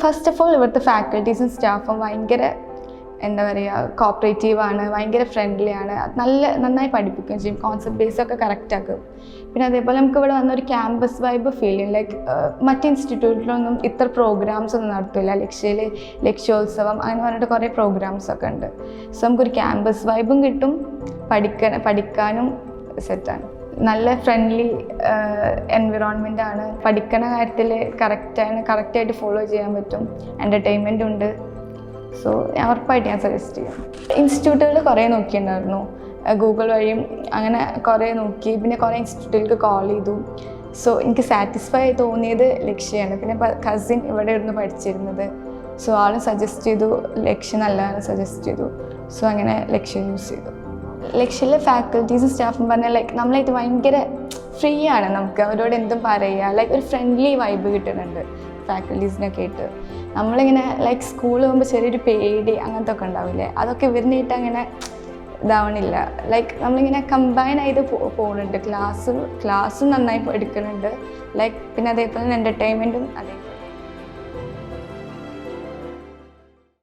First of all ഇവിടുത്തെ ഫാക്കൽറ്റീസും സ്റ്റാഫും ഭയങ്കര എന്താ പറയുക കോപ്പറേറ്റീവാണ്, ഭയങ്കര ഫ്രണ്ട്ലി ആണ്, നന്നായി പഠിപ്പിക്കുകയും ചെയ്യും, കോൺസെപ്റ്റ് ബേസൊക്കെ കറക്റ്റാക്കും. പിന്നെ അതേപോലെ നമുക്ക് ഇവിടെ വന്നൊരു ക്യാമ്പസ് വൈബ് ഫീൽ ചെയ്യും. ലൈക്ക് മറ്റ് ഇൻസ്റ്റിറ്റ്യൂട്ടിലൊന്നും ഇത്ര പ്രോഗ്രാംസ് ഒന്നും നടത്തില്ല. ലക്ഷ്യയിൽ ലക്ഷ്യോത്സവം അങ്ങനെ പറഞ്ഞിട്ട് കുറേ പ്രോഗ്രാംസൊക്കെ ഉണ്ട്. സോ നമുക്കൊരു ക്യാമ്പസ് വൈബും കിട്ടും, പഠിക്കാനും സെറ്റാണ്. നല്ല ഫ്രണ്ട്ലി എൻവിറോൺമെൻ്റ് ആണ്. പഠിക്കണ കാര്യത്തിൽ കറക്റ്റായിട്ട് ഫോളോ ചെയ്യാൻ പറ്റും. എൻ്റർടൈൻമെൻറ്റും ഉണ്ട്. സോ ഉറപ്പായിട്ട് ഞാൻ സജസ്റ്റ് ചെയ്യാം. ഇൻസ്റ്റിറ്റ്യൂട്ടുകൾ കുറേ നോക്കിയിട്ടുണ്ടായിരുന്നു, ഗൂഗിൾ വഴിയും അങ്ങനെ കുറേ നോക്കി. പിന്നെ കുറേ ഇൻസ്റ്റിറ്റ്യൂട്ടിലേക്ക് കോൾ ചെയ്തു. സോ എനിക്ക് സാറ്റിസ്ഫൈ ആയി തോന്നിയത് ലക്ഷ്യമാണ്. പിന്നെ കസിൻ ഇവിടെ ഇരുന്ന് പഠിച്ചിരുന്നത്, സോ ആളും സജസ്റ്റ് ചെയ്തു, ലക്ഷ്യം നല്ലതാണ് സജസ്റ്റ് ചെയ്തു. സോ അങ്ങനെ ലക്ഷ്യം യൂസ് ചെയ്തു. ലക്ഷ്യയിലെ ഫാക്കൽറ്റീസും സ്റ്റാഫും പറഞ്ഞാൽ ലൈക്ക് നമ്മളായിട്ട് ഭയങ്കര ഫ്രീ ആണ്. നമുക്ക് അവരോട് എന്തും പറയുക, ലൈക്ക് ഒരു ഫ്രണ്ട്ലി വൈബ് കിട്ടുന്നുണ്ട് ഫാക്കൽറ്റീസിനൊക്കെ ആയിട്ട്. നമ്മളിങ്ങനെ ലൈക്ക് സ്കൂളിൽ പോകുമ്പോൾ ചെറിയൊരു പേടി അങ്ങനത്തെ ഒക്കെ ഉണ്ടാവില്ലേ, അതൊക്കെ ഇവരിനായിട്ട് അങ്ങനെ ഇതാവണില്ല. ലൈക്ക് നമ്മളിങ്ങനെ കമ്പൈൻ ആയിട്ട് പോകുന്നുണ്ട്. ക്ലാസ്സും നന്നായി എടുക്കുന്നുണ്ട്. ലൈക്ക് പിന്നെ അതേപോലെ എൻ്റർടൈൻമെൻറ്റും അതേ